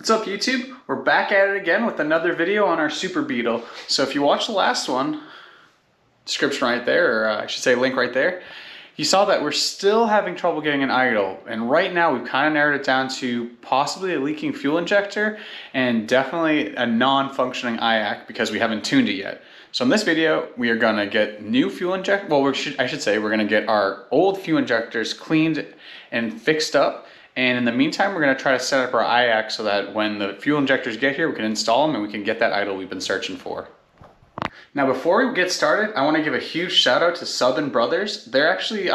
What's up YouTube? We're back at it again with another video on our Super Beetle. So if you watched the last one, description right there, or I should say link right there, you saw that we're still having trouble getting an idle. And right now we've kind of narrowed it down to possibly a leaking fuel injector and definitely a non-functioning IAC because we haven't tuned it yet. So in this video, we are gonna get new fuel injector. Well, I should say we're gonna get our old fuel injectors cleaned and fixed up. And in the meantime, we're going to try to set up our IAC so that when the fuel injectors get here, we can install them and we can get that idle we've been searching for. Now, before we get started, I want to give a huge shout out to Southern Brothers. They're actually, we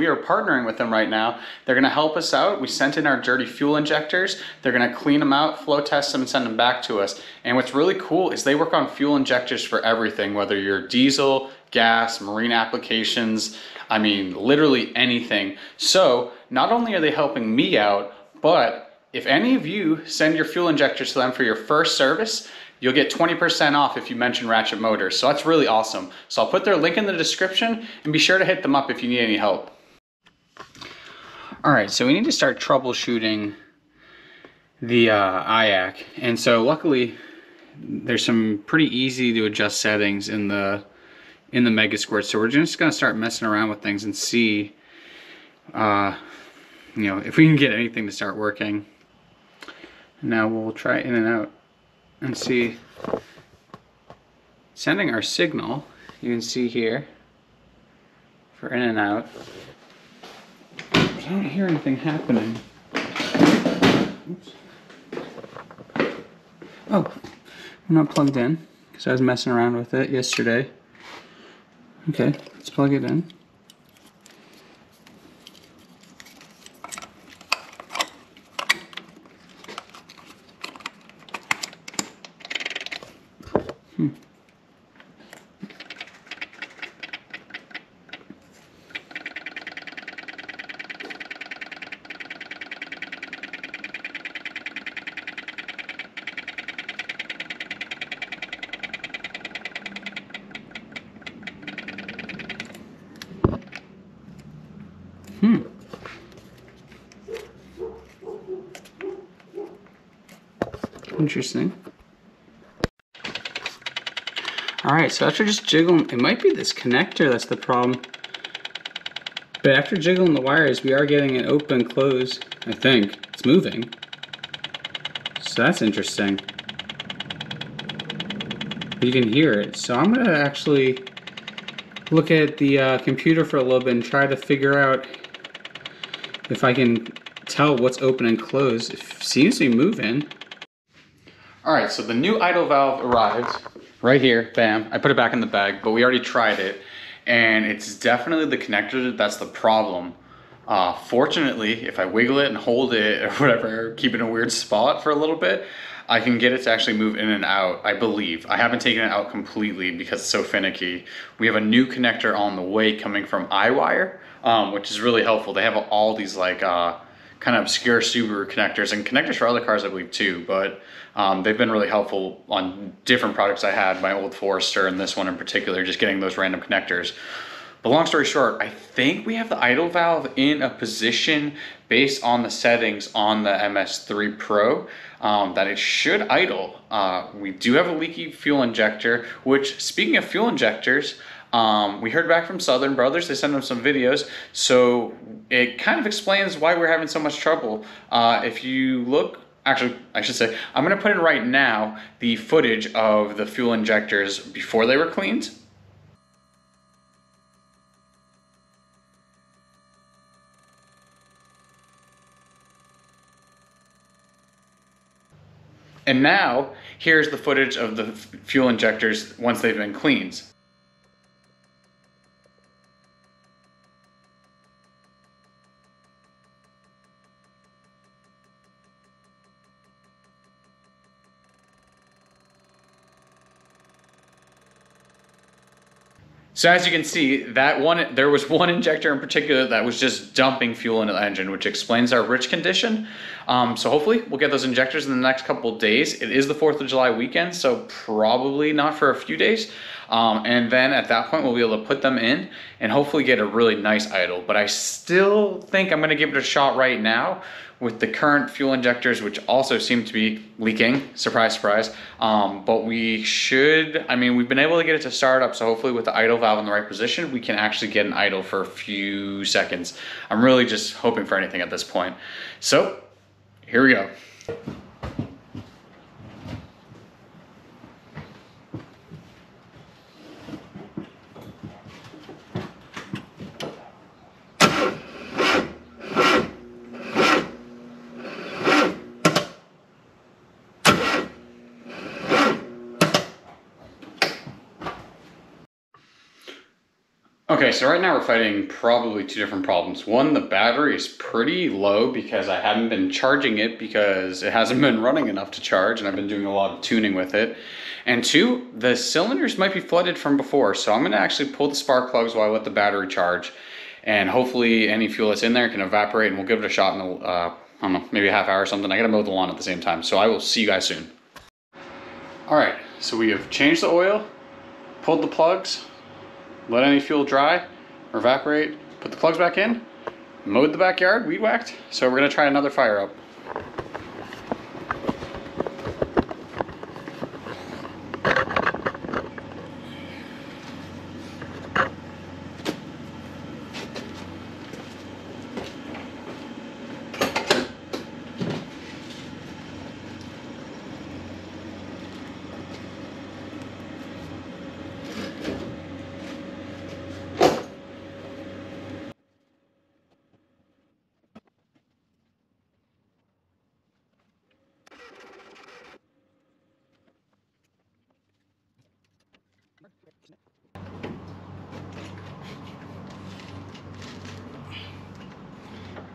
are partnering with them right now. They're going to help us out. We sent in our dirty fuel injectors. They're going to clean them out, flow test them, and send them back to us. And what's really cool is they work on fuel injectors for everything, whether you're diesel, gas, marine applications, I mean, literally anything. So not only are they helping me out, but if any of you send your fuel injectors to them for your first service, you'll get 20% off if you mention Ratchet Motors. So that's really awesome. So I'll put their link in the description and be sure to hit them up if you need any help. All right, so we need to start troubleshooting the IAC. And so luckily there's some pretty easy to adjust settings in the Mega Squirt. So we're just gonna start messing around with things and see you know, if we can get anything to start working. Now we'll try in and out and see. Sending our signal, you can see here for in and out. I don't hear anything happening. Oops. Oh, I'm not plugged in because I was messing around with it yesterday. Okay, let's plug it in. Interesting. Alright, so after just jiggling, it might be this connector that's the problem. But after jiggling the wires, we are getting an open close, I think. It's moving. So that's interesting. You can hear it. So I'm going to actually look at the computer for a little bit and try to figure out if I can tell what's open and closed. It seems to be moving. Alright, so the new idle valve arrived right here, bam. I put it back in the bag, but we already tried it, and it's definitely the connector that's the problem. Fortunately, if I wiggle it and hold it or whatever, keep it in a weird spot for a little bit, I can get it to actually move in and out, I believe. I haven't taken it out completely because it's so finicky. We have a new connector on the way coming from iWire, which is really helpful. They have all these like kind of obscure Subaru connectors and connectors for other cars I believe too, but they've been really helpful on different products I had, my old Forester and this one in particular, just getting those random connectors. But long story short, I think we have the idle valve in a position based on the settings on the MS3 Pro that it should idle. We do have a leaky fuel injector, which speaking of fuel injectors, we heard back from Southern Brothers. They sent them some videos, so it kind of explains why we're having so much trouble. If you look, actually, I should say, I'm going to put in right now the footage of the fuel injectors before they were cleaned. And now, here's the footage of the fuel injectors once they've been cleaned. So as you can see, there was one injector in particular that was just dumping fuel into the engine, which explains our rich condition. So hopefully we'll get those injectors in the next couple of days. It is the 4th of July weekend, so probably not for a few days. And then at that point, we'll be able to put them in and hopefully get a really nice idle. But I still think I'm gonna give it a shot right now with the current fuel injectors, which also seem to be leaking, surprise, surprise. But we should, I mean, we've been able to get it to start up, so hopefully with the idle valve in the right position, we can actually get an idle for a few seconds. I'm really just hoping for anything at this point. So, here we go. Okay, so right now we're fighting probably two different problems. One, the battery is pretty low because I haven't been charging it because it hasn't been running enough to charge, and I've been doing a lot of tuning with it. And two, the cylinders might be flooded from before, so I'm gonna actually pull the spark plugs while I let the battery charge, and hopefully any fuel that's in there can evaporate, and we'll give it a shot in I don't know, maybe a half hour or something. I gotta mow the lawn at the same time, so I will see you guys soon. All right, so we have changed the oil, pulled the plugs, let any fuel dry or evaporate, put the plugs back in, mowed the backyard, weed whacked. So we're gonna try another fire up.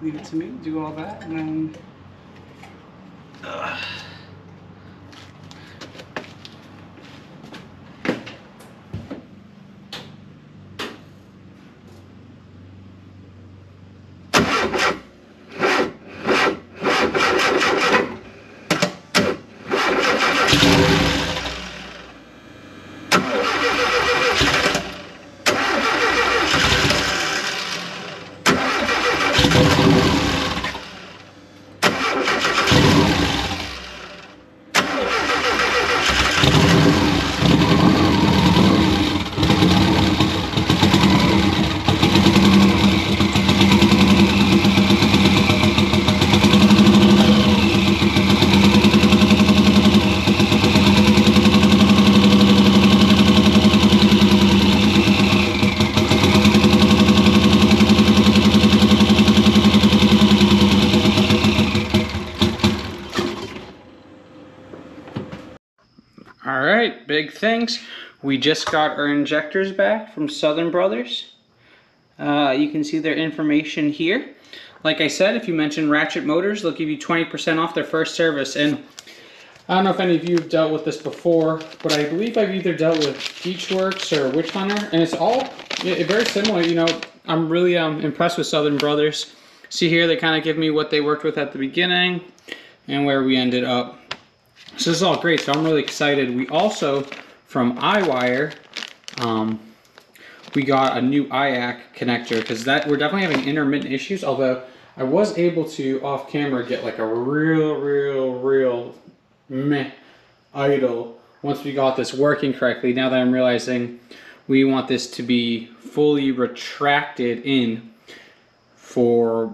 Leave it to me, do all that, and then... All right, big things. We just got our injectors back from Southern Brothers. You can see their information here. Like I said, if you mention Ratchet Motors, they'll give you 20% off their first service. And I don't know if any of you have dealt with this before, but I believe I've either dealt with Beachworks or Witch Hunter, and it's all very similar. You know, I'm really impressed with Southern Brothers. See here, they kind of give me what they worked with at the beginning and where we ended up. So this is all great, so I'm really excited. We also, from iWire, we got a new IAC connector, because we're definitely having intermittent issues, although I was able to, off camera, get like a real meh idle once we got this working correctly. Now that I'm realizing we want this to be fully retracted in for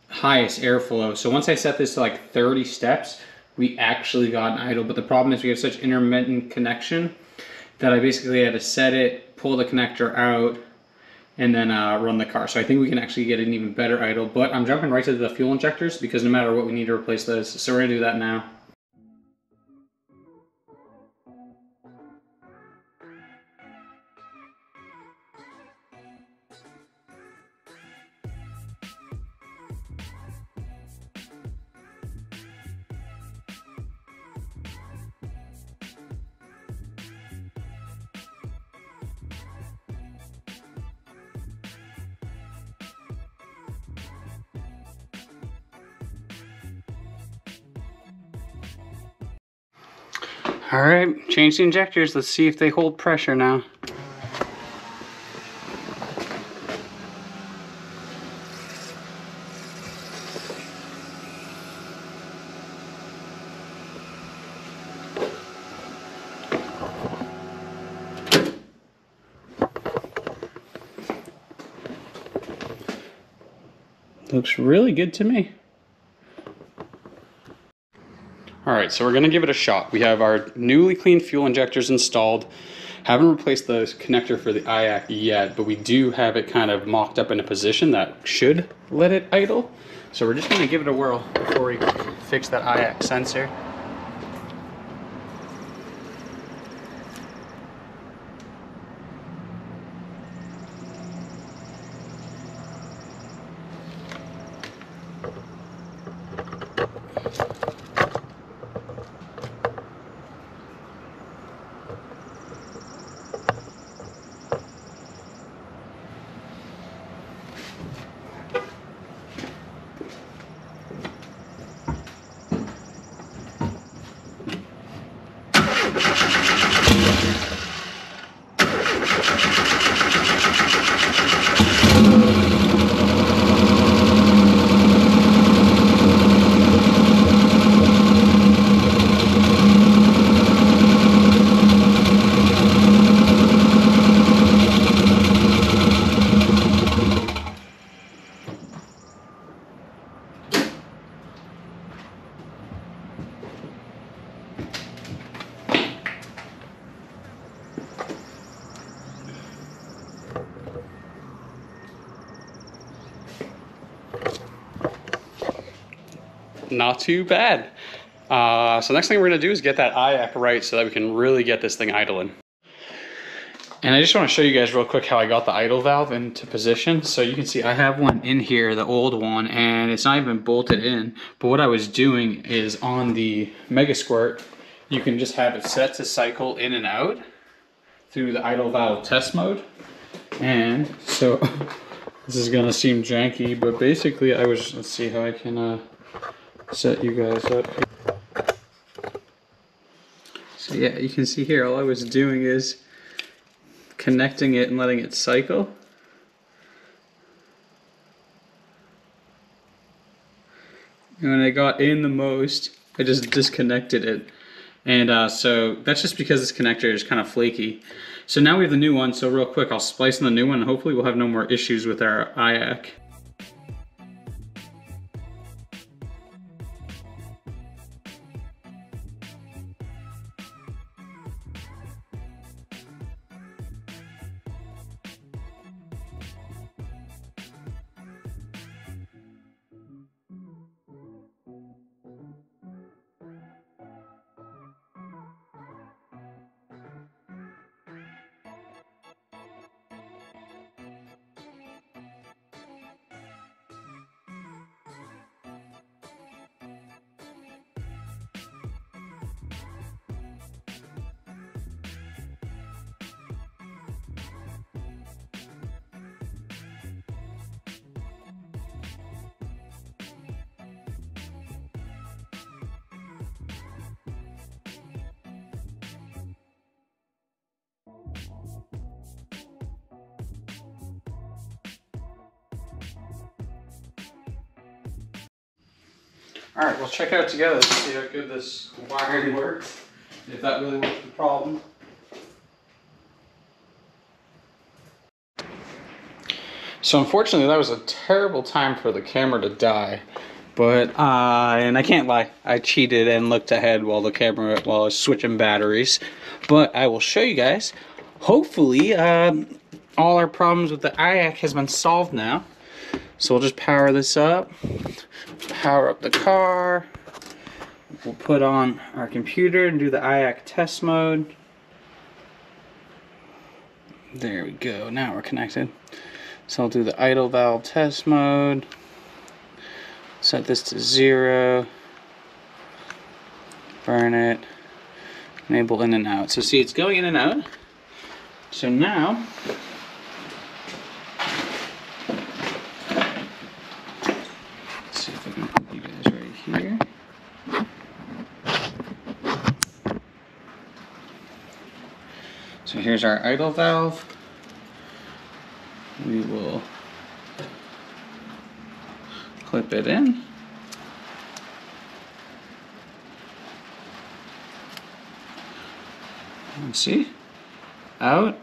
highest airflow. So once I set this to like 30 steps, we actually got an idle. But the problem is we have such intermittent connection that I basically had to set it, pull the connector out, and then run the car. So I think we can actually get an even better idle. But I'm jumping right to the fuel injectors because no matter what, we need to replace those. So we're gonna do that now. All right, change the injectors. Let's see if they hold pressure now. Looks really good to me. All right, so we're gonna give it a shot. We have our newly cleaned fuel injectors installed. Haven't replaced the connector for the IAC yet, but we do have it kind of mocked up in a position that should let it idle. So we're just gonna give it a whirl before we fix that IAC sensor. Not too bad. So next thing we're gonna do is get that IAC right so that we can really get this thing idling. And I just want to show you guys real quick how I got the idle valve into position. So you can see I have one in here, the old one, and it's not even bolted in. But what I was doing is on the Mega Squirt, you can just have it set to cycle in and out through the idle valve test mode. And so this is gonna seem janky, but basically let's see how I can set you guys up. So yeah, you can see here, all I was doing is connecting it and letting it cycle. And when I got in the most, I just disconnected it. And so that's just because this connector is kind of flaky. So now we have the new one, so real quick, I'll splice in the new one and hopefully we'll have no more issues with our IAC. Alright, we'll check it out together to see how good this wiring works, if that really was the problem. So unfortunately that was a terrible time for the camera to die, but and I can't lie, I cheated and looked ahead while I was switching batteries. But I will show you guys, hopefully all our problems with the IAC has been solved now. So we'll just power this up, power up the car, we'll put on our computer and do the IAC test mode. There we go, now we're connected. So I'll do the idle valve test mode, set this to 0, burn it, enable in and out. So see, it's going in and out. So now, let's see if I can put you guys right here. So here's our idle valve. We will clip it in. Let's see. Out.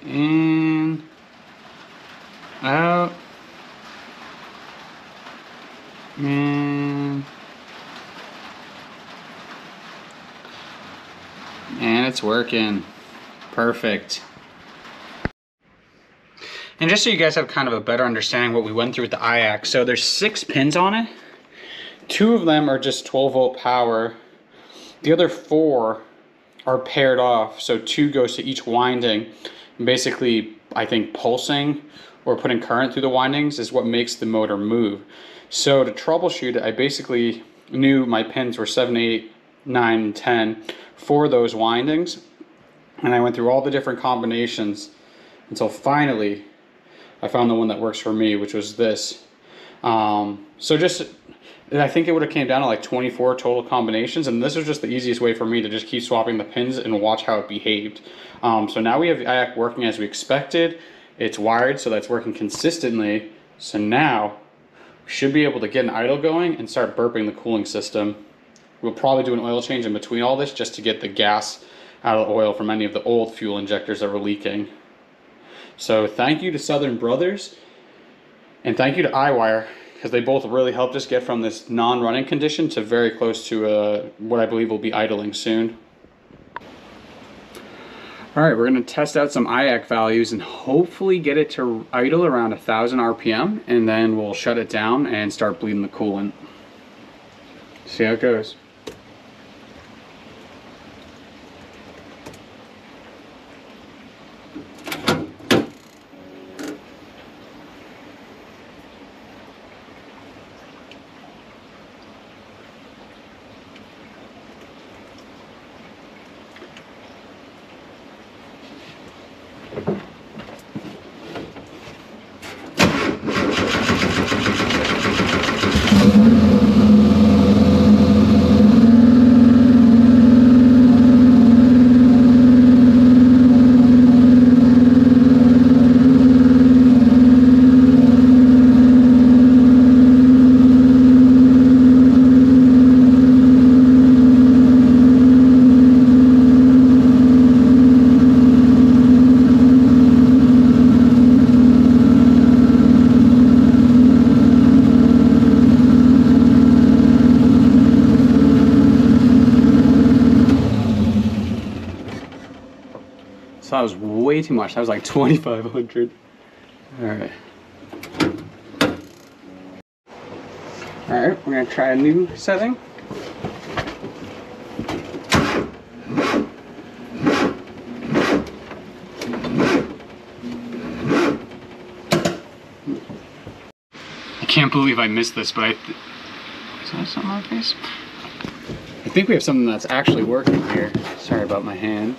In. Out. In. And it's working. Perfect. And just so you guys have kind of a better understanding what we went through with the IAC, so there's 6 pins on it. 2 of them are just 12-volt power. The other 4 are paired off, so 2 goes to each winding. And basically, I think pulsing or putting current through the windings is what makes the motor move. So to troubleshoot it, I basically knew my pins were 7, 8, 9, and 10 for those windings. And I went through all the different combinations until finally I found the one that works for me, which was this. So just, I think it would have came down to like 24 total combinations, and this was just the easiest way for me to just keep swapping the pins and watch how it behaved. So now we have the IAC working as we expected. It's wired, so that's working consistently. So now we should be able to get an idle going and start burping the cooling system. We'll probably do an oil change in between all this just to get the gas out of the oil from any of the old fuel injectors that were leaking. So thank you to Southern Brothers and thank you to iWire, because they both really helped us get from this non-running condition to very close to what I believe will be idling soon. Alright, we're going to test out some IAC values and hopefully get it to idle around 1,000 RPM, and then we'll shut it down and start bleeding the coolant. See how it goes. So that was way too much. That was like 2,500. Alright. Alright, we're going to try a new setting. I can't believe I missed this, but is that something on my face? I think we have something that's actually working here. Sorry about my hand.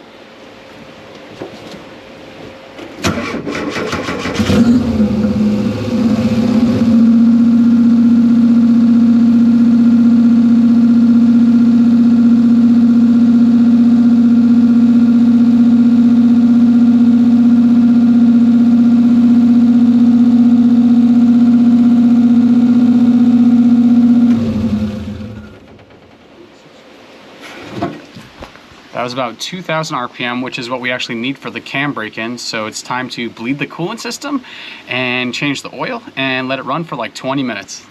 That was about 2,000 RPM, which is what we actually need for the cam break-in. So it's time to bleed the coolant system and change the oil and let it run for like 20 minutes.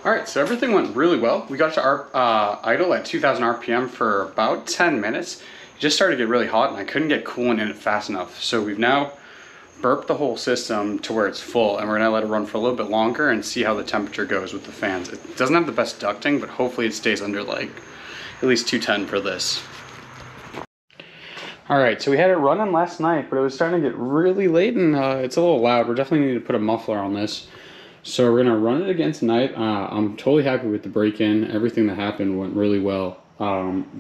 Alright, so everything went really well. We got to our idle at 2,000 RPM for about 10 minutes. It just started to get really hot and I couldn't get coolant in it fast enough. So we've now burped the whole system to where it's full, and we're going to let it run for a little bit longer and see how the temperature goes with the fans. It doesn't have the best ducting, but hopefully it stays under like at least 210 for this. All right, so we had it running last night, but it was starting to get really late and it's a little loud. We're definitely need to put a muffler on this. So we're gonna run it again tonight. I'm totally happy with the break-in. Everything that happened went really well.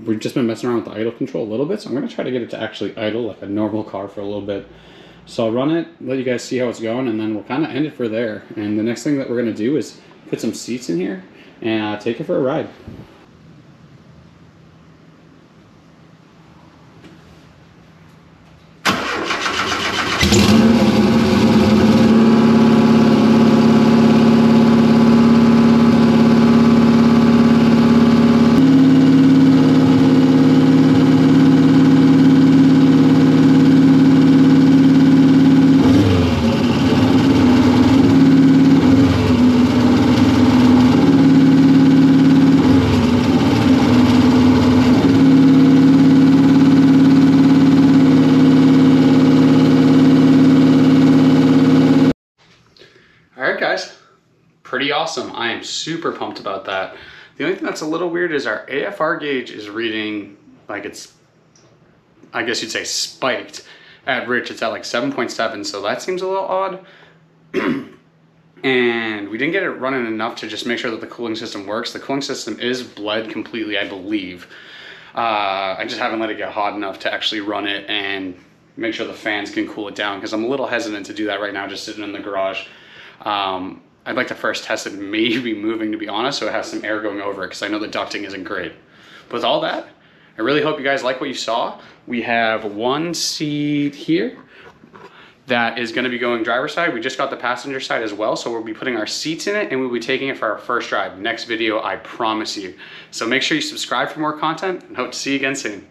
We've just been messing around with the idle control a little bit, so I'm gonna try to get it to actually idle like a normal car for a little bit. So I'll run it, let you guys see how it's going, and then we'll kind of end it for there. And the next thing that we're gonna do is put some seats in here and take it for a ride. Alright guys, pretty awesome. I am super pumped about that. The only thing that's a little weird is our AFR gauge is reading like it's, I guess you'd say, spiked. At Rich it's at like 7.7, so that seems a little odd. And we didn't get it running enough to just make sure that the cooling system works. The cooling system is bled completely, I believe. I just haven't let it get hot enough to actually run it and make sure the fans can cool it down, because I'm a little hesitant to do that right now just sitting in the garage. I'd like to first test it maybe moving, to be honest, so it has some air going over it, because I know the ducting isn't great. But with all that, I really hope you guys like what you saw. We have one seat here that is going to be going driver's side. We just got the passenger side as well, so we'll be putting our seats in it and we'll be taking it for our first drive. Next video, I promise you. So make sure you subscribe for more content and hope to see you again soon.